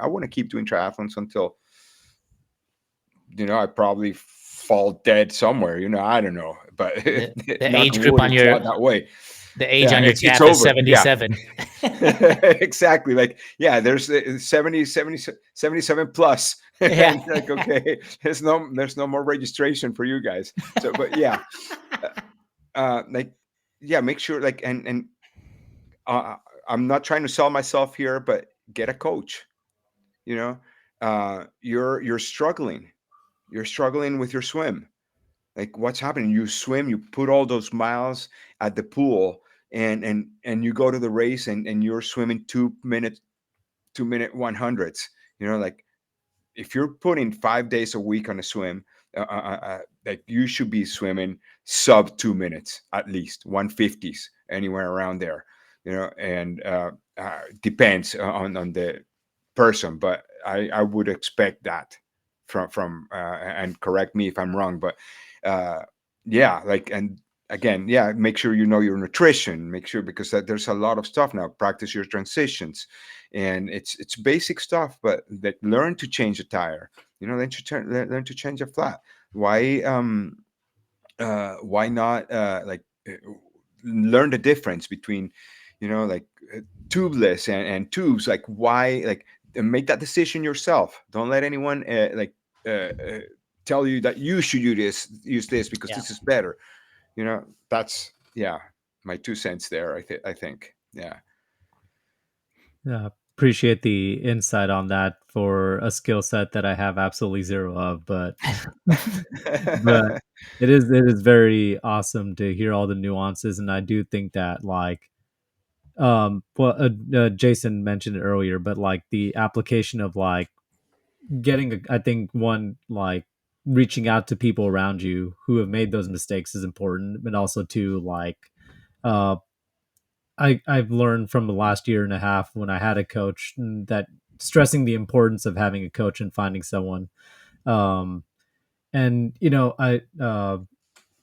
want to keep doing triathlons until I probably fall dead somewhere. I don't know, but The, the knock age on group wood, on it's your not that way. the age Yeah, on your it's calf is over. Yeah. 77. Exactly. Like, yeah, there's 77 plus. Yeah. And like, okay, there's no more registration for you guys. So, but yeah, like, yeah, make sure, like, and uh, I'm not trying to sell myself here, but get a coach. You know, you're struggling. You're struggling with your swim. Like, what's happening? You swim, you put all those miles at the pool, and you go to the race, and you're swimming 2-minute 100s. Like, if you're putting 5 days a week on a swim, like, you should be swimming sub 2 minutes, at least 150s, anywhere around there. And depends on the person, but I would expect that from and correct me if I'm wrong, but uh, yeah, like, and again, yeah, make sure you know your nutrition, make sure, because there's a lot of stuff now. Practice your transitions, and it's basic stuff, but that learn to change a tire, learn to change a flat. Why not learn the difference between like tubeless and tubes, like why, like, make that decision yourself. Don't let anyone tell you that you should use this because Yeah. this is better. That's, yeah, my 2 cents there. I think, yeah. Yeah. appreciate the insight on that for a skill set that I have absolutely zero of, but but it is very awesome to hear all the nuances, and I do think that like Jason mentioned it earlier, but like the application of like getting I think one like reaching out to people around you who have made those mistakes is important, but also to like uh I've learned from the last year and a half when I had a coach that stressing the importance of having a coach and finding someone. Um, and I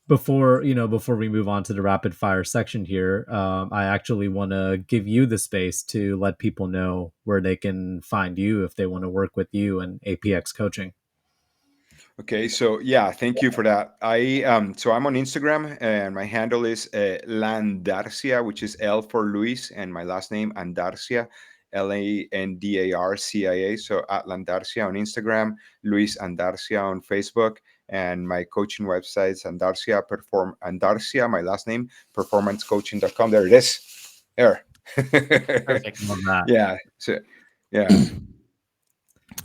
before we move on to the rapid fire section here, I actually want to give you the space to let people know where they can find you if they want to work with you and APX coaching. Okay, so yeah, thank you for that. So I'm on Instagram and my handle is Landarcia, which is L for Luis, and my last name Andarcia, Landarcia. So at Landarcia on Instagram, Luis Andarcia on Facebook, and my coaching website is Andarcia, my last name, performancecoaching.com. There it is. There. Perfect. Love that. Yeah. So yeah.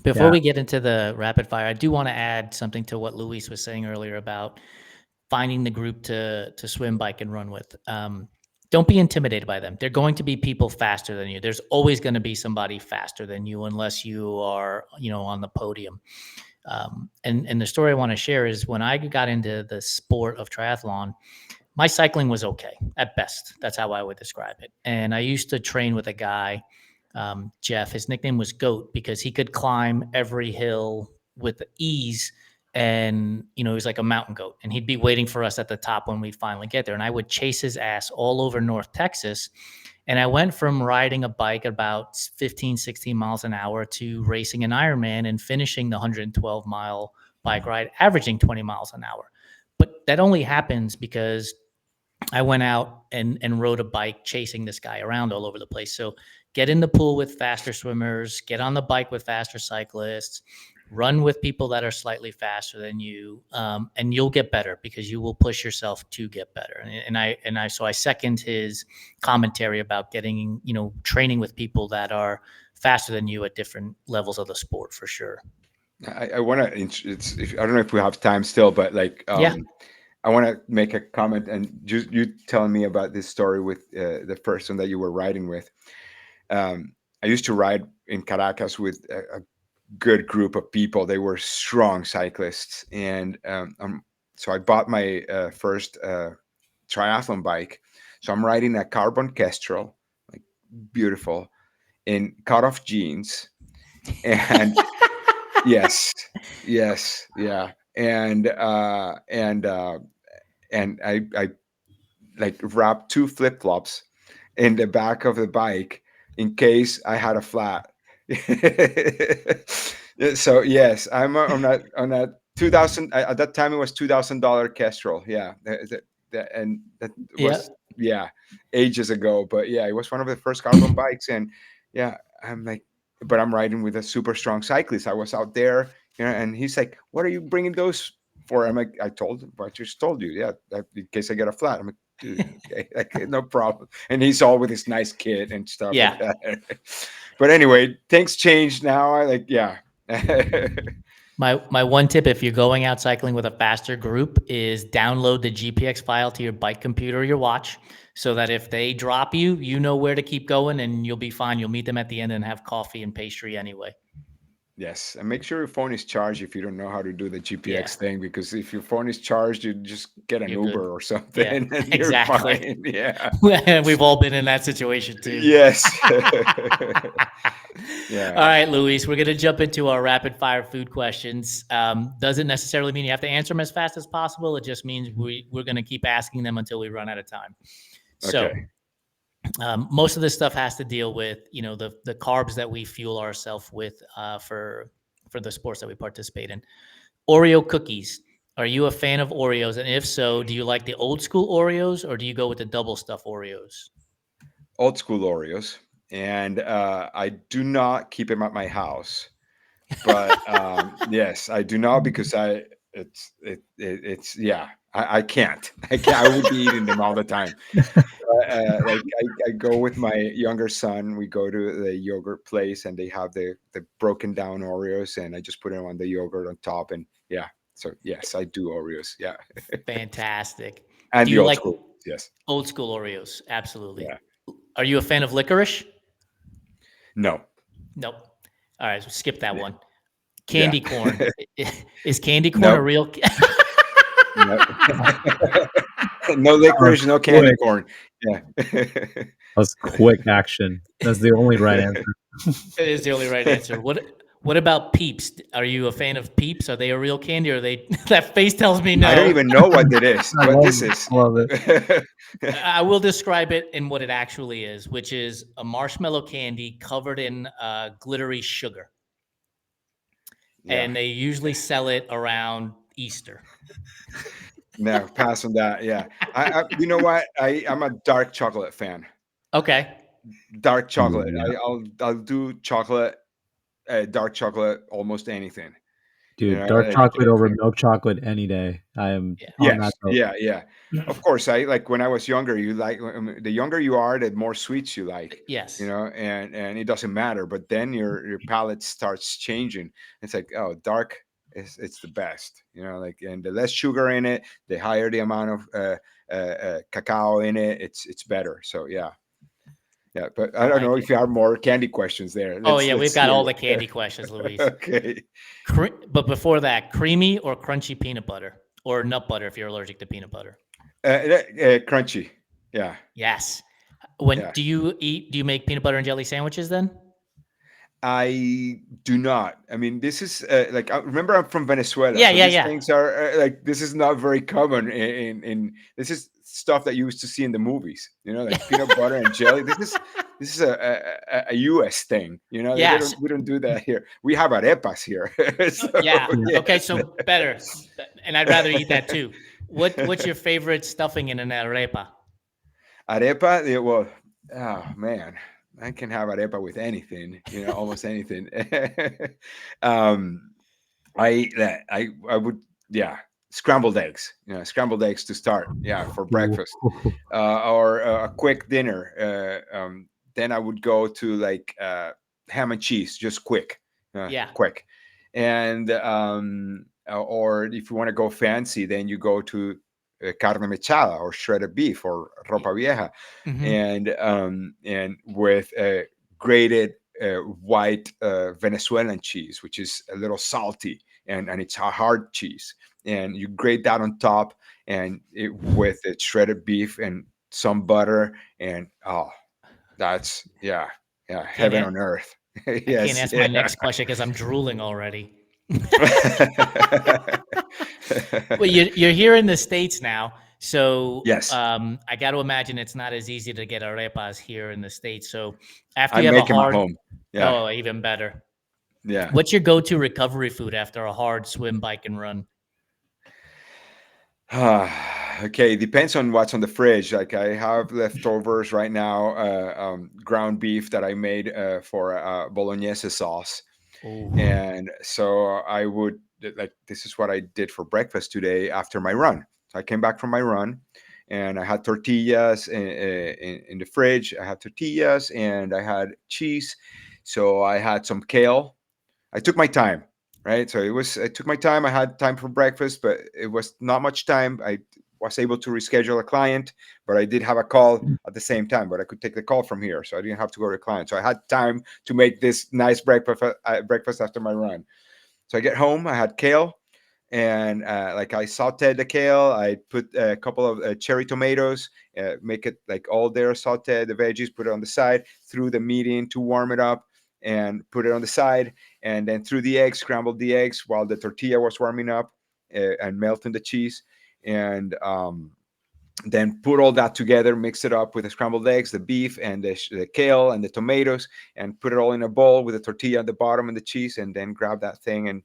Before Yeah. we get into the rapid fire, I do want to add something to what Luis was saying earlier about finding the group to swim, bike, and run with. Don't be intimidated by them. They're going to be people faster than you. There's always going to be somebody faster than you, unless you are, on the podium. And the story I want to share is when I got into the sport of triathlon, my cycling was okay at best. That's how I would describe it. And I used to train with a guy, Jeff. His nickname was Goat because he could climb every hill with ease. And, he was like a mountain goat. And he'd be waiting for us at the top when we finally get there. And I would chase his ass all over North Texas. And I went from riding a bike about 15, 16 miles an hour to racing an Ironman and finishing the 112-mile bike ride, averaging 20 miles an hour. But that only happens because I went out and rode a bike chasing this guy around all over the place. So get in the pool with faster swimmers, get on the bike with faster cyclists, run with people that are slightly faster than you, and you'll get better because you will push yourself to get better. So I second his commentary about getting, training with people that are faster than you at different levels of the sport for sure. I want to. I don't know if we have time still, but like, Yeah. I want to make a comment and just you telling me about this story with the person that you were riding with. I used to ride in Caracas with a good group of people. They were strong cyclists, and so I bought my first triathlon bike. So I'm riding a carbon Kestrel, like beautiful, in cut-off jeans, and yes, yes, yeah, and I like wrapped two flip flops in the back of the bike in case I had a flat. So yes, I'm on that 2000 at that time it was $2,000 Kestrel. Yeah, and that Yeah. was yeah ages ago. But yeah, it was one of the first carbon bikes, and yeah, I'm like, but I'm riding with a super strong cyclist. I was out there, and he's like, "What are you bringing those for?" I'm like, I just told you, yeah, in case I get a flat. I'm like, dude, okay, no problem. And he's all with his nice kit and stuff like Yeah. that. But anyway, things changed now. I like, yeah. My one tip, if you're going out cycling with a faster group, is download the GPX file to your bike computer or your watch so that if they drop you, you know where to keep going and you'll be fine. You'll meet them at the end and have coffee and pastry anyway. Yes, and make sure your phone is charged if you don't know how to do the Yeah, GPX thing, because if your phone is charged, you just get an you're good. Uber or Yeah, something and you're exactly. fine. Yeah. We've all been in that situation too. Yes. All Yeah. right, Luis, we're going to jump into our rapid fire food questions. Doesn't necessarily mean you have to answer them as fast as possible. It just means we're going to keep asking them until we run out of time. So Okay. most of this stuff has to deal with, the carbs that we fuel ourselves with for the sports that we participate in. Oreo cookies. Are you a fan of Oreos? And if so, do you like the old school Oreos or do you go with the double stuff Oreos? Old school Oreos. And I do not keep them at my house. But yes, I do not, because it's yeah. I can't. I can't. I would be eating them all the time. Like I go with my younger son. We go to the yogurt place, and they have the broken down Oreos, and I just put them on the yogurt on top, and yeah. So yes, I do Oreos. Yeah, Fantastic. and Do the you old like school. Yes. old school Oreos? Absolutely. Yeah. Are you a fan of licorice? No. Nope. All right, so skip that Yeah. one. Yeah. Candy corn. Is candy corn a Nope. real? Nope. No That was licorice, no candy quick. corn. Yeah. That was quick action. That's the only right answer. It is the only right answer. What about Peeps? Are you a fan of Peeps? Are they a real candy? Or are they? That face tells me I don't no. even know what it is. I What love this it. is. I love it. I will describe it in what it actually is, which is a marshmallow candy covered in glittery sugar, Yeah. and they usually sell it around Easter. No, pass on that. Yeah. You know what? I'm a dark chocolate fan. Okay. Dark chocolate. Yeah. I'll do chocolate, dark chocolate, almost anything. You Dude, know, dark chocolate over milk chocolate any day. I am Yeah. on that yes, boat. yeah, yeah. Of course, I like when I was younger. You like the younger you are, the more sweets you like. You Yes. know, and it doesn't matter. But then your palate starts changing. It's like, oh, dark is it's the best. You know, like, and the less sugar in it, the higher the amount of cacao in it, it's better. So yeah, yeah. But I I don't know like if it. you have more candy questions there. Oh yeah, we've Let's got hear all the it. candy questions, Luis. Okay. But before that, creamy or crunchy peanut butter or nut butter if you're allergic to peanut butter. Crunchy. Yeah, Yes. When yeah. do you make peanut butter and jelly sandwiches then? I do not. I mean, this is like remember I'm from Venezuela, Yeah, so yeah, these yeah. things are like this is not very common in this is stuff that you used to see in the movies. You know, like peanut butter and jelly. This is a U.S. thing. You know, Yes. we don't do that here. We have arepas here. So Yeah. Yeah. Okay, yes, so better. And I'd rather eat that too. What's your favorite stuffing in an arepa? arepa. Yeah, well, oh man, I can have arepa with anything. You know, almost anything. um, I would, yeah, scrambled eggs. You know, scrambled eggs to start. Yeah, for Ooh. breakfast, or a quick dinner. Then I would go to like ham and cheese, just Yeah. quick, and or if you want to go fancy, then you go to carne mechada or shredded beef or ropa vieja, Hmm. and with grated white Venezuelan cheese, which is a little salty and it's a hard cheese, and you grate that on top and with it shredded beef and some butter, and oh, that's yeah, Can't heaven a- on earth. I can't Yes, ask my yeah. next question because I'm drooling already. Well, you're here in the States now, so Yes, I got to imagine it's not as easy to get arepas here in the States. So after I you have a make them at hard, home. Yeah, oh, even better. yeah. What's your go-to recovery food after a hard swim, bike, and run? Okay, depends on what's on the fridge. Like I have leftovers right now, ground beef that I made for bolognese sauce, Oh, and so I would like this is what I did for breakfast today after my run. So I came back from my run, and I had tortillas in the fridge. I had tortillas and I had cheese, so I had some kale. I took my time, right? So I took my time. I had time for breakfast, but it was not much time. I was able to reschedule a client, but I did have a call at the same time, but I could take the call from here. So I didn't have to go to a client. So I had time to make this nice breakfast after my run. So I get home, I had kale, and like I sauteed the kale. I put a couple of cherry tomatoes, make it like all there, sauteed the veggies, put it on the side, threw the meat in to warm it up, and put it on the side, and then threw the eggs, scrambled the eggs while the tortilla was warming up, and melting the cheese, and then put all that together, mix it up with the scrambled eggs, the beef, and the kale and the tomatoes, and put it all in a bowl with the tortilla at the bottom and the cheese, and then grab that thing and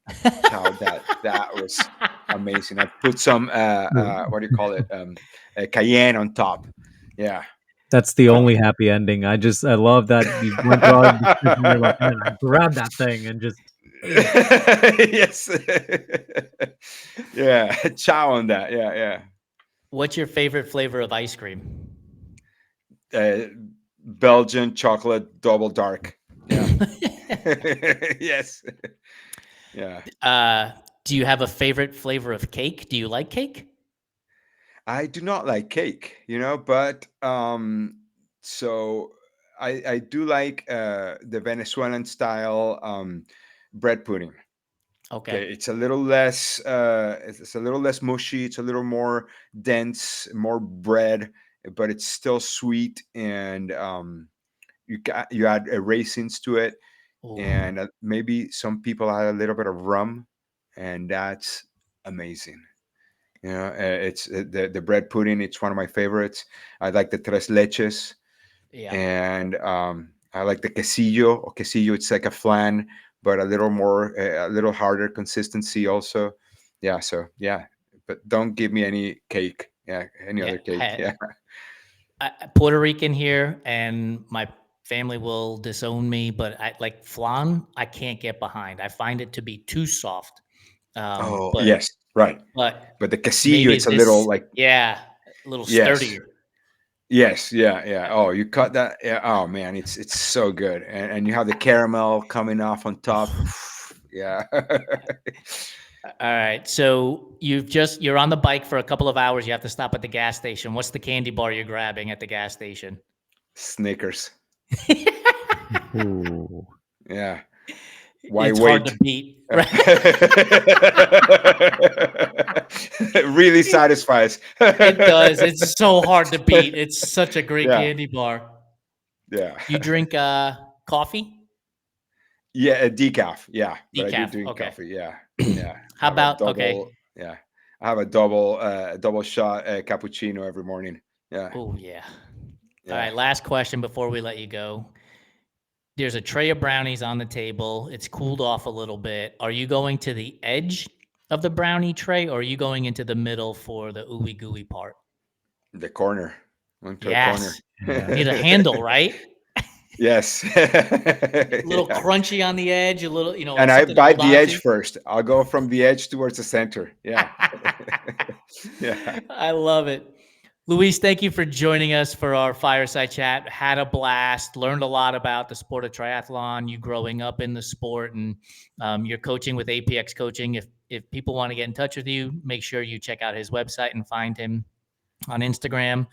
chow that. That was amazing. I put some what do you call it? Cayenne on top. Yeah. That's the Uh, only happy ending. I love that you went through all the description. You're like, man, I grabbed that thing and just ate it. yes. Yeah. Chow on that. Yeah. Yeah. What's your favorite flavor of ice cream? Uh, Belgian chocolate double dark. Yeah. Yes. Yeah. uh, do you have a favorite flavor of cake? Do you like cake? I do not like cake, but so I do like the Venezuelan style bread pudding. Okay. Okay, it's a little less it's a little less mushy, it's a little more dense, more bread, but it's still sweet, and you add raisins to it, Ooh, and maybe some people add a little bit of rum, and that's amazing. It's the bread pudding. It's one of my favorites. I like the tres leches, yeah, and I like the quesillo. Or quesillo, it's like a flan, but a little more, a little harder consistency also. Yeah. So yeah, but don't give me any cake. Yeah, any yeah. other cake. Yeah. Puerto Rican here, and my family will disown me, but I like flan. I can't get behind. I find it to be too soft. Oh But yes, right. but But the quesillo, maybe it's a little this, like yeah, a little yes. sturdier. Yes, yeah, yeah. Oh, you cut that. Yeah. Oh man, it's so good, and you have the caramel coming off on top. Yeah. All right. So you're on the bike for a couple of hours. You have to stop at the gas station. What's the candy bar you're grabbing at the gas station? Snickers. Ooh. Yeah. Why It's hard to wait? beat, right? Really satisfies. It does. It's so hard to beat. It's such a great Yeah, candy bar. yeah, You drink coffee? yeah. A decaf. Yeah, but I do Decaf. drink Okay. coffee. Yeah, yeah. I How have a about okay? double. Yeah, I have a double shot cappuccino every morning. Yeah, Oh yeah. All yeah. right. Last question before we let you go. There's a tray of brownies on the table. It's cooled off a little bit. Are you going to the edge of the brownie tray, or are you going into the middle for the ooey gooey part? The corner. Went to the corner. Yes. Yeah. Need a handle, right? Yes. A little Yeah. crunchy on the edge, a little, And I something to hold bite the on edge to. first. I'll go from the edge towards the center. Yeah. Yeah. I love it. Luis, thank you for joining us for our fireside chat. Had a blast, learned a lot about the sport of triathlon, you growing up in the sport, and your coaching with APX Coaching. If people want to get in touch with you, make sure you check out his website and find him on Instagram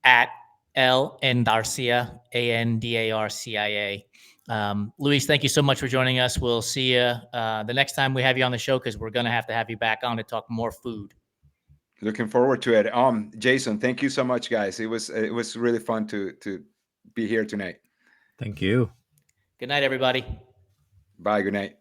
at L Andarcia, Andarcia. Luis, thank you so much for joining us. We'll see you the next time we have you on the show, because we're going to have you back on to talk more food. Looking forward to it. Jason, thank you so much, guys. It was really fun to be here tonight. Thank you. Good night, everybody. Bye. Good night.